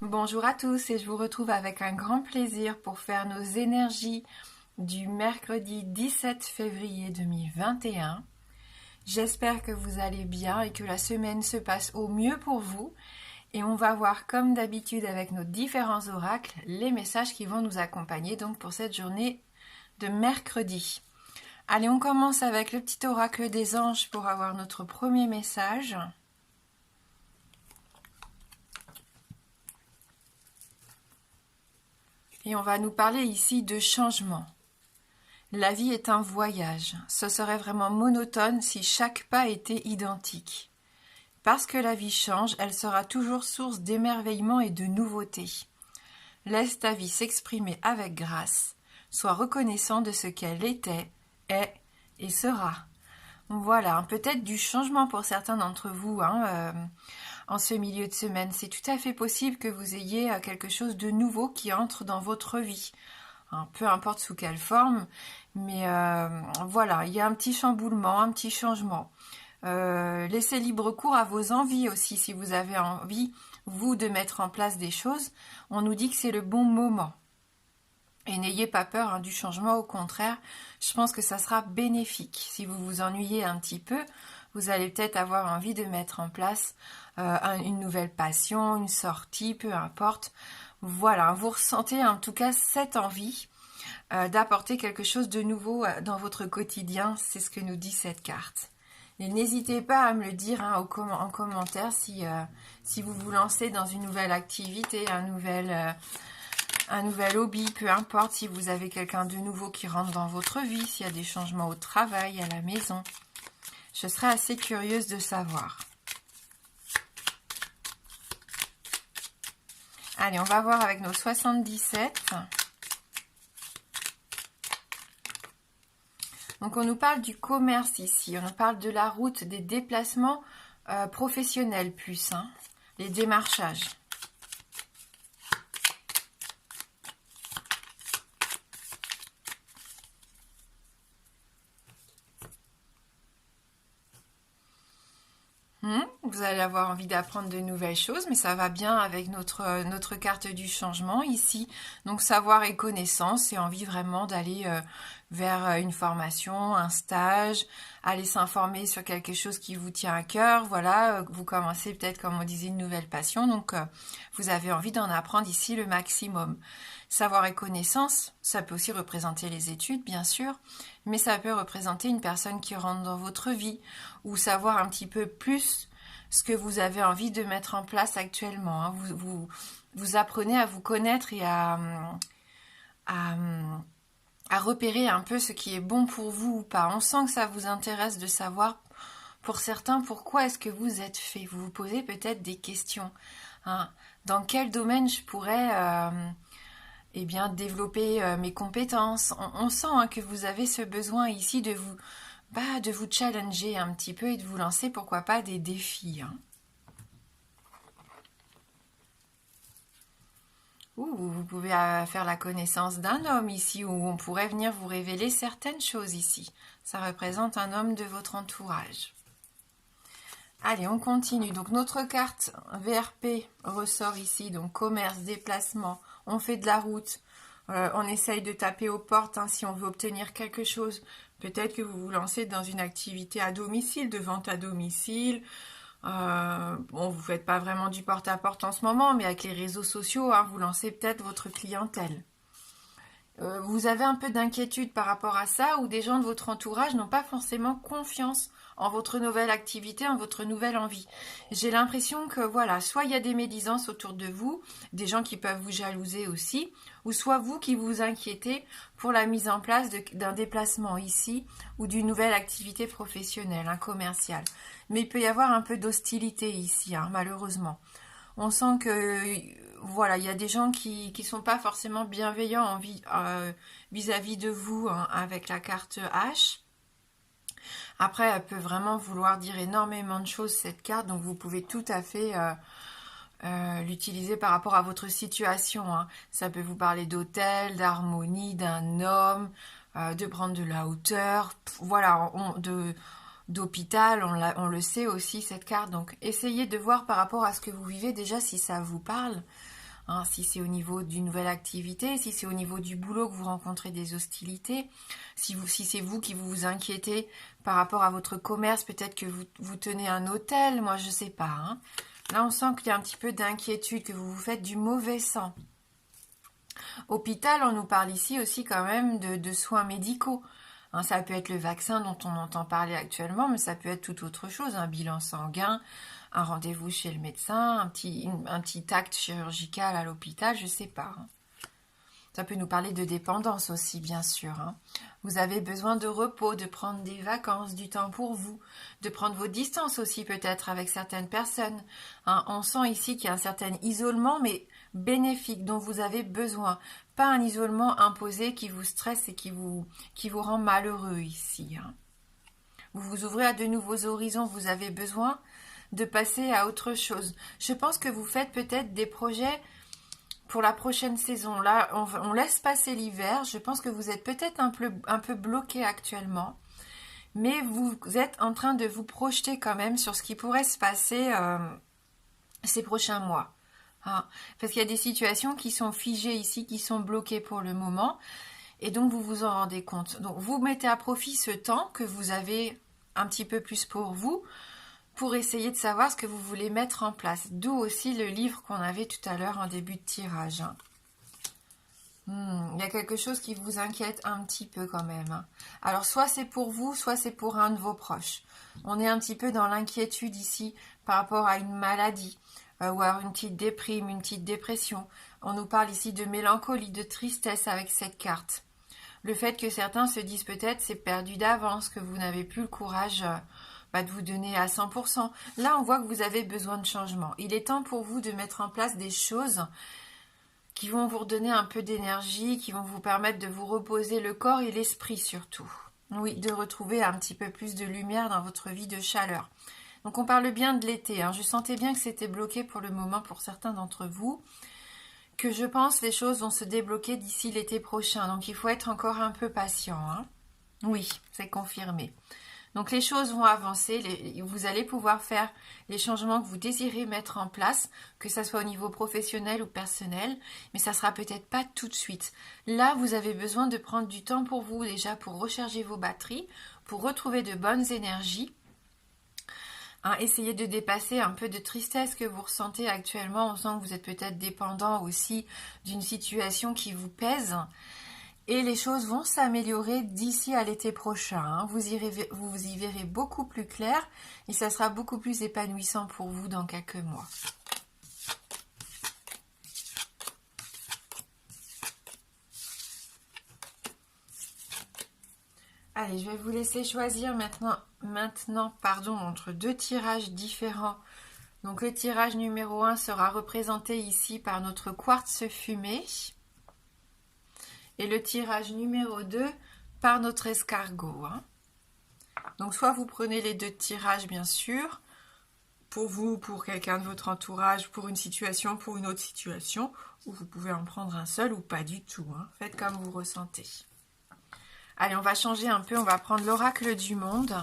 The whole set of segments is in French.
Bonjour à tous et je vous retrouve avec un grand plaisir pour faire nos énergies du mercredi 17 février 2021. J'espère que vous allez bien et que la semaine se passe au mieux pour vous. Et on va voir comme d'habitude avec nos différents oracles les messages qui vont nous accompagner donc pour cette journée de mercredi. Allez, on commence avec le petit oracle des anges pour avoir notre premier message. Et on va nous parler ici de changement. La vie est un voyage. Ce serait vraiment monotone si chaque pas était identique. Parce que la vie change, elle sera toujours source d'émerveillement et de nouveauté. Laisse ta vie s'exprimer avec grâce. Sois reconnaissant de ce qu'elle était, est et sera. Voilà, peut-être du changement pour certains d'entre vous en ce milieu de semaine. C'est tout à fait possible que vous ayez quelque chose de nouveau qui entre dans votre vie. Peu importe sous quelle forme, mais voilà, il y a un petit chamboulement, un petit changement. Laissez libre cours à vos envies aussi, si vous avez envie, vous, de mettre en place des choses. On nous dit que c'est le bon moment. Et n'ayez pas peur du changement, au contraire, je pense que ça sera bénéfique. Si vous vous ennuyez un petit peu, vous allez peut-être avoir envie de mettre en place une nouvelle passion, une sortie, peu importe. Voilà, vous ressentez en tout cas cette envie d'apporter quelque chose de nouveau dans votre quotidien, c'est ce que nous dit cette carte. Et n'hésitez pas à me le dire en commentaire si vous vous lancez dans une nouvelle activité, un nouvel hobby, peu importe, si vous avez quelqu'un de nouveau qui rentre dans votre vie, s'il y a des changements au travail, à la maison. Je serais assez curieuse de savoir. Allez, on va voir avec nos 77. Donc on nous parle du commerce ici, on nous parle de la route, des déplacements professionnels plus, les démarchages. Vous allez avoir envie d'apprendre de nouvelles choses, mais ça va bien avec notre carte du changement ici. Donc savoir et connaissance et envie vraiment d'aller vers une formation, un stage, aller s'informer sur quelque chose qui vous tient à cœur. Voilà, vous commencez peut-être, comme on disait, une nouvelle passion, donc vous avez envie d'en apprendre ici le maximum. Savoir et connaissance, ça peut aussi représenter les études, bien sûr, mais ça peut représenter une personne qui rentre dans votre vie ou savoir un petit peu plus ce que vous avez envie de mettre en place actuellement. Vous apprenez à vous connaître et à repérer un peu ce qui est bon pour vous ou pas. On sent que ça vous intéresse de savoir, pour certains, pourquoi est-ce que vous êtes fait. Vous vous posez peut-être des questions. Dans quel domaine je pourrais développer mes compétences. On sent que vous avez ce besoin ici de vous challenger un petit peu et de vous lancer, pourquoi pas, des défis. Ou vous pouvez faire la connaissance d'un homme ici, où on pourrait venir vous révéler certaines choses ici. Ça représente un homme de votre entourage. Allez, on continue. Donc notre carte VRP ressort ici, donc commerce, déplacement, on fait de la route, on essaye de taper aux portes si on veut obtenir quelque chose. Peut-être que vous vous lancez dans une activité à domicile, de vente à domicile. Vous ne faites pas vraiment du porte-à-porte en ce moment, mais avec les réseaux sociaux, vous lancez peut-être votre clientèle. Vous avez un peu d'inquiétude par rapport à ça, ou des gens de votre entourage n'ont pas forcément confiance en votre nouvelle activité, en votre nouvelle envie. J'ai l'impression que voilà, soit il y a des médisances autour de vous, des gens qui peuvent vous jalouser aussi, ou soit vous qui vous inquiétez pour la mise en place d'un déplacement ici, ou d'une nouvelle activité professionnelle, commerciale. Mais il peut y avoir un peu d'hostilité ici, malheureusement. On sent que voilà, il y a des gens qui sont pas forcément bienveillants vis-à-vis de vous avec la carte H. Après, elle peut vraiment vouloir dire énormément de choses, cette carte, donc vous pouvez tout à fait l'utiliser par rapport à votre situation. Ça peut vous parler d'hôtel, d'harmonie, d'un homme, de prendre de la hauteur, voilà, d'hôpital, on le sait aussi, cette carte. Donc essayez de voir par rapport à ce que vous vivez déjà si ça vous parle. Hein, si c'est au niveau d'une nouvelle activité, si c'est au niveau du boulot que vous rencontrez des hostilités, si c'est vous qui vous inquiétez par rapport à votre commerce, peut-être que vous tenez un hôtel, moi je sais pas. Hein. Là on sent qu'il y a un petit peu d'inquiétude, que vous vous faites du mauvais sang. Hôpital, on nous parle ici aussi quand même de soins médicaux. Hein, ça peut être le vaccin dont on entend parler actuellement, mais ça peut être tout autre chose, un bilan sanguin, un rendez-vous chez le médecin, un petit acte chirurgical à l'hôpital, je sais pas. Hein. Ça peut nous parler de dépendance aussi, bien sûr. Hein. Vous avez besoin de repos, de prendre des vacances, du temps pour vous, de prendre vos distances aussi peut-être avec certaines personnes. Hein. On sent ici qu'il y a un certain isolement, mais bénéfique, dont vous avez besoin. Pas un isolement imposé qui vous stresse et qui vous rend malheureux ici. Hein. Vous vous ouvrez à de nouveaux horizons, vous avez besoin de passer à autre chose. Je pense que vous faites peut-être des projets pour la prochaine saison. Là, on laisse passer l'hiver. Je pense que vous êtes peut-être un peu bloqué actuellement. Mais vous êtes en train de vous projeter quand même sur ce qui pourrait se passer ces prochains mois. Hein. Parce qu'il y a des situations qui sont figées ici, qui sont bloquées pour le moment. Et donc, vous vous en rendez compte. Donc, vous mettez à profit ce temps que vous avez un petit peu plus pour vous, pour essayer de savoir ce que vous voulez mettre en place. D'où aussi le livre qu'on avait tout à l'heure en début de tirage. Hein. Il y a quelque chose qui vous inquiète un petit peu quand même. Hein. Alors, soit c'est pour vous, soit c'est pour un de vos proches. On est un petit peu dans l'inquiétude ici par rapport à une maladie, ou à une petite déprime, une petite dépression. On nous parle ici de mélancolie, de tristesse avec cette carte. Le fait que certains se disent peut-être c'est perdu d'avance, que vous n'avez plus le courage de vous donner à 100%. Là, on voit que vous avez besoin de changement. Il est temps pour vous de mettre en place des choses qui vont vous redonner un peu d'énergie, qui vont vous permettre de vous reposer le corps et l'esprit surtout. Oui, de retrouver un petit peu plus de lumière dans votre vie, de chaleur. Donc on parle bien de l'été. Hein. Je sentais bien que c'était bloqué pour le moment pour certains d'entre vous, que je pense les choses vont se débloquer d'ici l'été prochain. Donc il faut être encore un peu patient. Hein. Oui, c'est confirmé. Donc les choses vont avancer, vous allez pouvoir faire les changements que vous désirez mettre en place, que ce soit au niveau professionnel ou personnel, mais ça ne sera peut-être pas tout de suite. Là, vous avez besoin de prendre du temps pour vous déjà, pour recharger vos batteries, pour retrouver de bonnes énergies. Hein, essayez de dépasser un peu de tristesse que vous ressentez actuellement. On sent que vous êtes peut-être dépendant aussi d'une situation qui vous pèse. Et les choses vont s'améliorer d'ici à l'été prochain. Hein. Vous y verrez beaucoup plus clair et ça sera beaucoup plus épanouissant pour vous dans quelques mois. Allez, je vais vous laisser choisir maintenant entre deux tirages différents. Donc le tirage numéro 1 sera représenté ici par notre quartz fumé. Et le tirage numéro 2 par notre escargot. Hein. Donc soit vous prenez les deux tirages bien sûr, pour vous, pour quelqu'un de votre entourage, pour une situation, pour une autre situation, ou vous pouvez en prendre un seul ou pas du tout. Hein. Faites comme vous ressentez. Allez, on va changer un peu, on va prendre l'oracle du monde.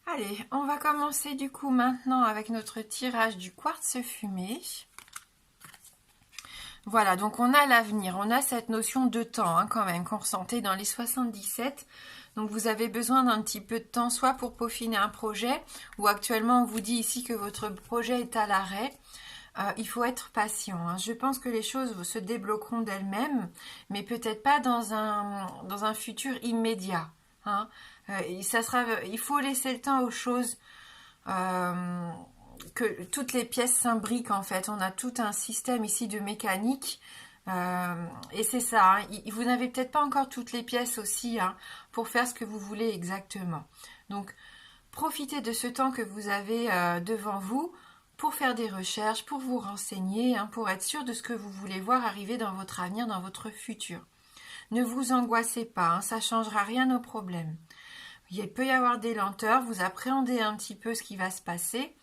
Allez, on va commencer du coup maintenant avec notre tirage du quartz fumé. Voilà, donc on a l'avenir, on a cette notion de temps hein, quand même qu'on ressentait dans les 77. Donc vous avez besoin d'un petit peu de temps, soit pour peaufiner un projet, ou actuellement on vous dit ici que votre projet est à l'arrêt. Il faut être patient. Hein. Je pense que les choses se débloqueront d'elles-mêmes, mais peut-être pas dans un futur immédiat. Hein. Il faut laisser le temps aux choses, que toutes les pièces s'imbriquent en fait. On a tout un système ici de mécanique. Et c'est ça, hein. Vous n'avez peut-être pas encore toutes les pièces aussi, hein, pour faire ce que vous voulez exactement. Donc, profitez de ce temps que vous avez devant vous pour faire des recherches, pour vous renseigner, hein, pour être sûr de ce que vous voulez voir arriver dans votre avenir, dans votre futur. Ne vous angoissez pas, hein, ça ne changera rien au problème. Il peut y avoir des lenteurs, vous appréhendez un petit peu ce qui va se passer.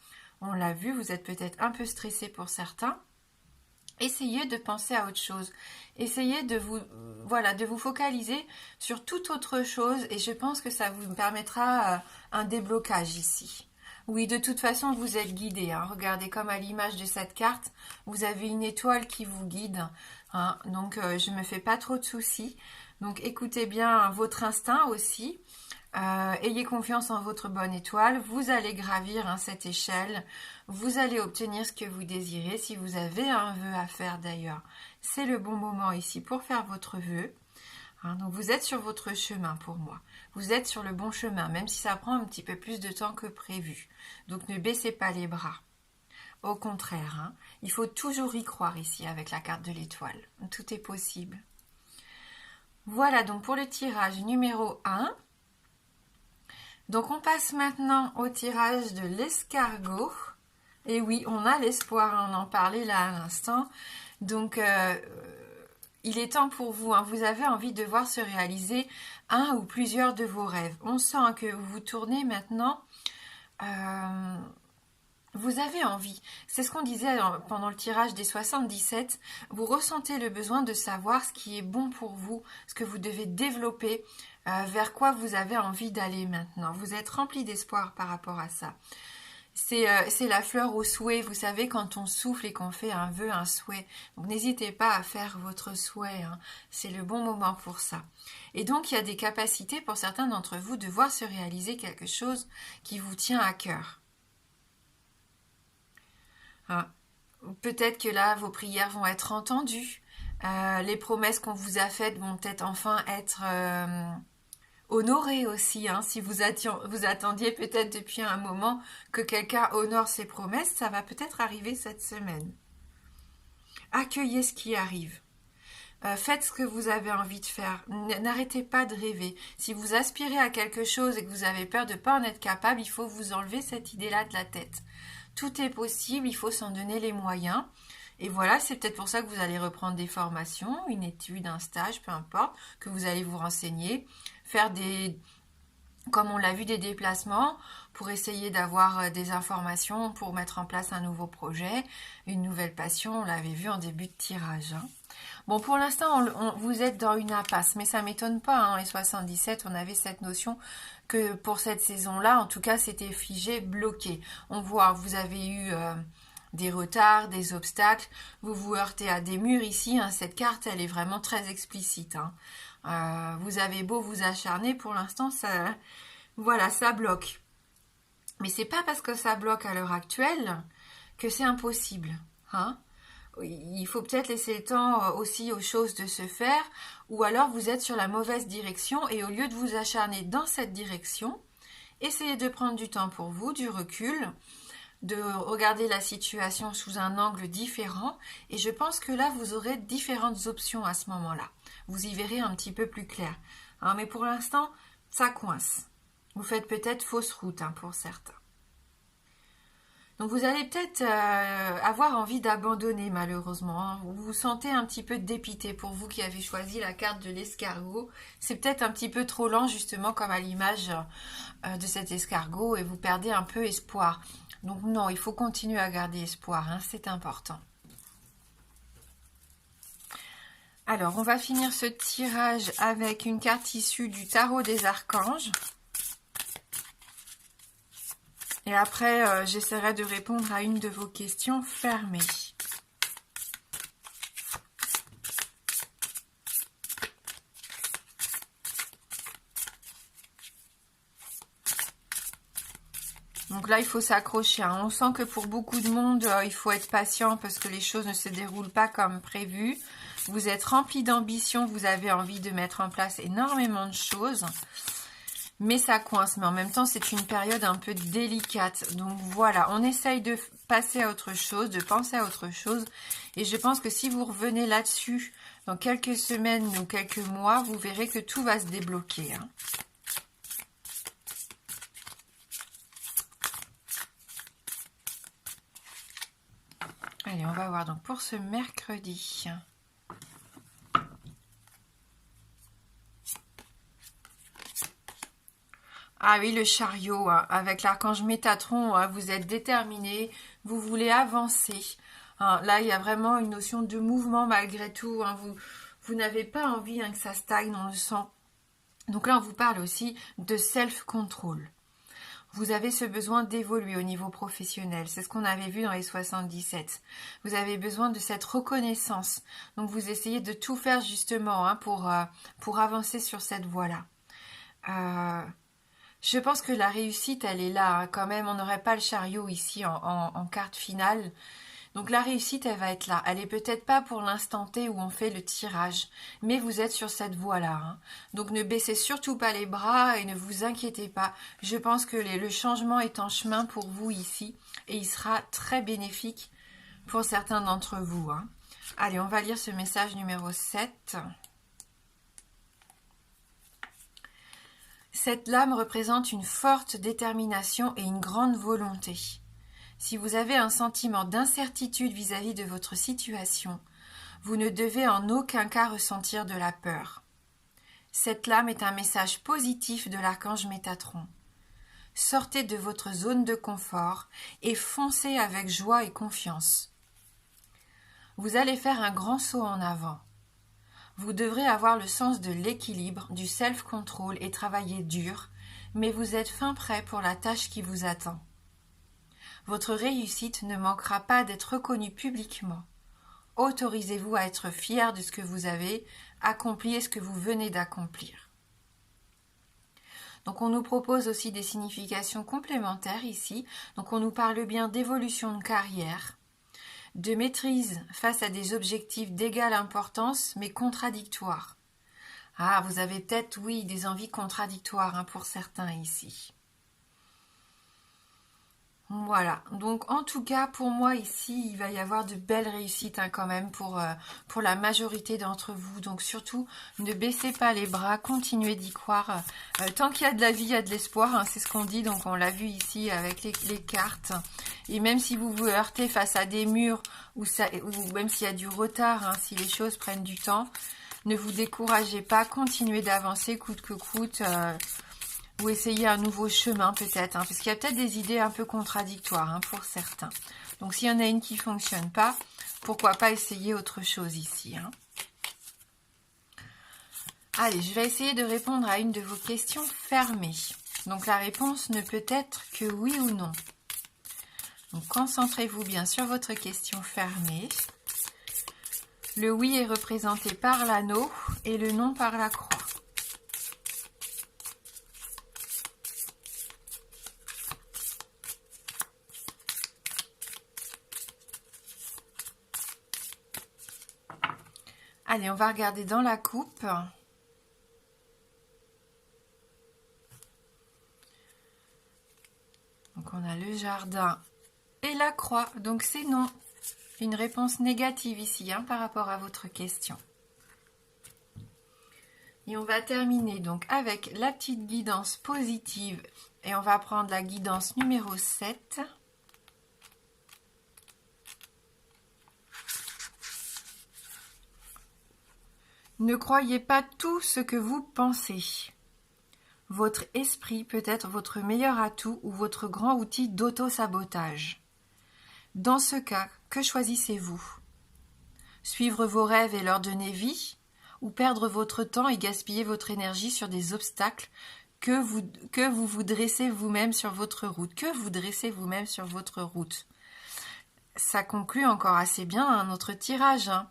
On l'a vu, vous êtes peut-être un peu stressé pour certains. Essayez de penser à autre chose. Essayez de vous focaliser sur toute autre chose et je pense que ça vous permettra un déblocage ici. Oui, de toute façon, vous êtes guidé, hein. Regardez comme à l'image de cette carte, vous avez une étoile qui vous guide, hein. Donc, je ne me fais pas trop de soucis. Donc, écoutez bien votre instinct aussi. Ayez confiance en votre bonne étoile, vous allez gravir, hein, cette échelle, vous allez obtenir ce que vous désirez, si vous avez un vœu à faire d'ailleurs. C'est le bon moment ici pour faire votre vœu. Hein, donc vous êtes sur votre chemin pour moi, vous êtes sur le bon chemin, même si ça prend un petit peu plus de temps que prévu. Donc ne baissez pas les bras. Au contraire, hein, il faut toujours y croire ici avec la carte de l'étoile. Tout est possible. Voilà donc pour le tirage numéro 1. Donc on passe maintenant au tirage de l'escargot. Et oui, on a l'espoir, on en parlait là à l'instant. Donc il est temps pour vous, hein, vous avez envie de voir se réaliser un ou plusieurs de vos rêves. On sent que vous vous tournez maintenant, vous avez envie. C'est ce qu'on disait pendant le tirage des 77. Vous ressentez le besoin de savoir ce qui est bon pour vous, ce que vous devez développer, vers quoi vous avez envie d'aller maintenant. Vous êtes rempli d'espoir par rapport à ça. C'est la fleur au souhait, vous savez, quand on souffle et qu'on fait un vœu, un souhait. Donc n'hésitez pas à faire votre souhait, hein. C'est le bon moment pour ça. Et donc il y a des capacités pour certains d'entre vous de voir se réaliser quelque chose qui vous tient à cœur. Hein. Peut-être que là, vos prières vont être entendues. Les promesses qu'on vous a faites vont peut-être enfin être honorées aussi. Hein. Si vous attendiez peut-être depuis un moment que quelqu'un honore ses promesses, ça va peut-être arriver cette semaine. Accueillez ce qui arrive. Faites ce que vous avez envie de faire. N'arrêtez pas de rêver. Si vous aspirez à quelque chose et que vous avez peur de ne pas en être capable, il faut vous enlever cette idée-là de la tête. Tout est possible, il faut s'en donner les moyens. Et voilà, c'est peut-être pour ça que vous allez reprendre des formations, une étude, un stage, peu importe, que vous allez vous renseigner, faire comme on l'a vu, des déplacements pour essayer d'avoir des informations, pour mettre en place un nouveau projet, une nouvelle passion, on l'avait vu en début de tirage. Hein. Bon, pour l'instant, vous êtes dans une impasse, mais ça ne m'étonne pas. Hein, les 77, on avait cette notion que pour cette saison-là, en tout cas, c'était figé, bloqué. On voit, vous avez eu des retards, des obstacles, vous vous heurtez à des murs ici. Hein, cette carte, elle est vraiment très explicite. Hein. Vous avez beau vous acharner, pour l'instant, ça bloque. Mais c'est pas parce que ça bloque à l'heure actuelle que c'est impossible. Hein. Il faut peut-être laisser le temps aussi aux choses de se faire, ou alors vous êtes sur la mauvaise direction et au lieu de vous acharner dans cette direction, essayez de prendre du temps pour vous, du recul, de regarder la situation sous un angle différent et je pense que là vous aurez différentes options à ce moment-là. Vous y verrez un petit peu plus clair. Hein, mais pour l'instant, ça coince. Vous faites peut-être fausse route, hein, pour certains. Donc vous allez peut-être avoir envie d'abandonner malheureusement. Hein. Vous vous sentez un petit peu dépité pour vous qui avez choisi la carte de l'escargot. C'est peut-être un petit peu trop lent justement comme à l'image de cet escargot et vous perdez un peu espoir. Donc non, il faut continuer à garder espoir, hein, c'est important. Alors on va finir ce tirage avec une carte issue du tarot des archanges. Et après, j'essaierai de répondre à une de vos questions fermées. Donc là, il faut s'accrocher. Hein. On sent que pour beaucoup de monde, il faut être patient parce que les choses ne se déroulent pas comme prévu. Vous êtes rempli d'ambition, vous avez envie de mettre en place énormément de choses. mais ça coince. Mais en même temps, c'est une période un peu délicate. Donc voilà, on essaye de passer à autre chose, de penser à autre chose. Et je pense que si vous revenez là-dessus dans quelques semaines ou quelques mois, vous verrez que tout va se débloquer. Hein. Allez, on va voir donc pour ce mercredi. Ah oui, le chariot, hein, avec l'archange Métatron, hein, vous êtes déterminé, vous voulez avancer. Hein, là, il y a vraiment une notion de mouvement malgré tout. Hein, vous n'avez pas envie que ça stagne, on le sent. Donc là, on vous parle aussi de self-control. Vous avez ce besoin d'évoluer au niveau professionnel. C'est ce qu'on avait vu dans les 77. Vous avez besoin de cette reconnaissance. Donc, vous essayez de tout faire justement hein, pour avancer sur cette voie-là. Je pense que la réussite, elle est là. Hein, quand même, on n'aurait pas le chariot ici en carte finale. Donc la réussite, elle va être là. Elle est peut-être pas pour l'instant T où on fait le tirage, mais vous êtes sur cette voie-là. Hein. Donc ne baissez surtout pas les bras et ne vous inquiétez pas. Je pense que le changement est en chemin pour vous ici et il sera très bénéfique pour certains d'entre vous. Hein. Allez, on va lire ce message numéro 7. Cette lame représente une forte détermination et une grande volonté. Si vous avez un sentiment d'incertitude vis-à-vis de votre situation, vous ne devez en aucun cas ressentir de la peur. Cette lame est un message positif de l'archange Métatron. Sortez de votre zone de confort et foncez avec joie et confiance. Vous allez faire un grand saut en avant. Vous devrez avoir le sens de l'équilibre, du self-control et travailler dur, mais vous êtes fin prêt pour la tâche qui vous attend. Votre réussite ne manquera pas d'être reconnue publiquement. Autorisez-vous à être fier de ce que vous avez accompli et ce que vous venez d'accomplir. Donc on nous propose aussi des significations complémentaires ici. Donc on nous parle bien d'évolution de carrière, de maîtrise face à des objectifs d'égale importance mais contradictoires. Ah, vous avez peut-être, oui, des envies contradictoires hein, pour certains ici. Voilà, donc en tout cas pour moi ici il va y avoir de belles réussites hein, quand même pour la majorité d'entre vous, donc surtout ne baissez pas les bras, continuez d'y croire, tant qu'il y a de la vie il y a de l'espoir, hein, c'est ce qu'on dit, donc on l'a vu ici avec les cartes, et même si vous vous heurtez face à des murs ou même s'il y a du retard, hein, si les choses prennent du temps, ne vous découragez pas, continuez d'avancer coûte que coûte, ou essayer un nouveau chemin peut-être, hein, parce qu'il y a peut-être des idées un peu contradictoires hein, pour certains. Donc s'il y en a une qui ne fonctionne pas, pourquoi pas essayer autre chose ici. Hein. Allez, je vais essayer de répondre à une de vos questions fermées. Donc la réponse ne peut être que oui ou non. Donc concentrez-vous bien sur votre question fermée. Le oui est représenté par l'anneau et le non par la croix. Allez, on va regarder dans la coupe. Donc on a le jardin et la croix, donc c'est non. Une réponse négative ici hein, par rapport à votre question. Et on va terminer donc avec la petite guidance positive et on va prendre la guidance numéro 7. Ne croyez pas tout ce que vous pensez. Votre esprit peut être votre meilleur atout ou votre grand outil d'auto-sabotage. Dans ce cas, que choisissez-vous? Suivre vos rêves et leur donner vie, ou perdre votre temps et gaspiller votre énergie sur des obstacles que vous vous dressez vous-même sur votre route? Que vous dressez vous-même sur votre route? Ça conclut encore assez bien hein, notre tirage. Hein.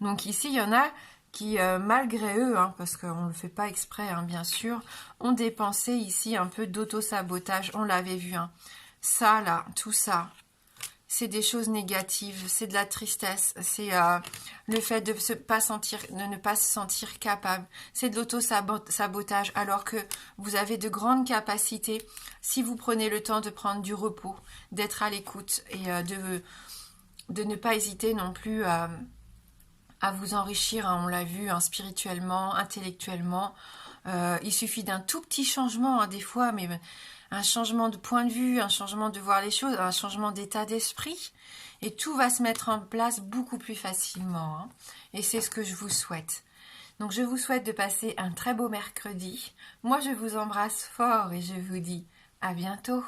Donc ici, il y en a qui, malgré eux, hein, parce qu'on ne le fait pas exprès, hein, bien sûr, ont dépensé ici un peu d'auto-sabotage. On l'avait vu. Hein. Ça, là, tout ça, c'est des choses négatives, c'est de la tristesse, c'est le fait de ne pas se sentir capable, c'est de l'auto-sabotage alors que vous avez de grandes capacités si vous prenez le temps de prendre du repos, d'être à l'écoute et de ne pas hésiter non plus à vous enrichir, hein, on l'a vu, hein, spirituellement, intellectuellement. Il suffit d'un tout petit changement, hein, des fois, mais un changement de point de vue, un changement de voir les choses, un changement d'état d'esprit, et tout va se mettre en place beaucoup plus facilement. Hein, et c'est ce que je vous souhaite. Donc je vous souhaite de passer un très beau mercredi. Moi je vous embrasse fort et je vous dis à bientôt.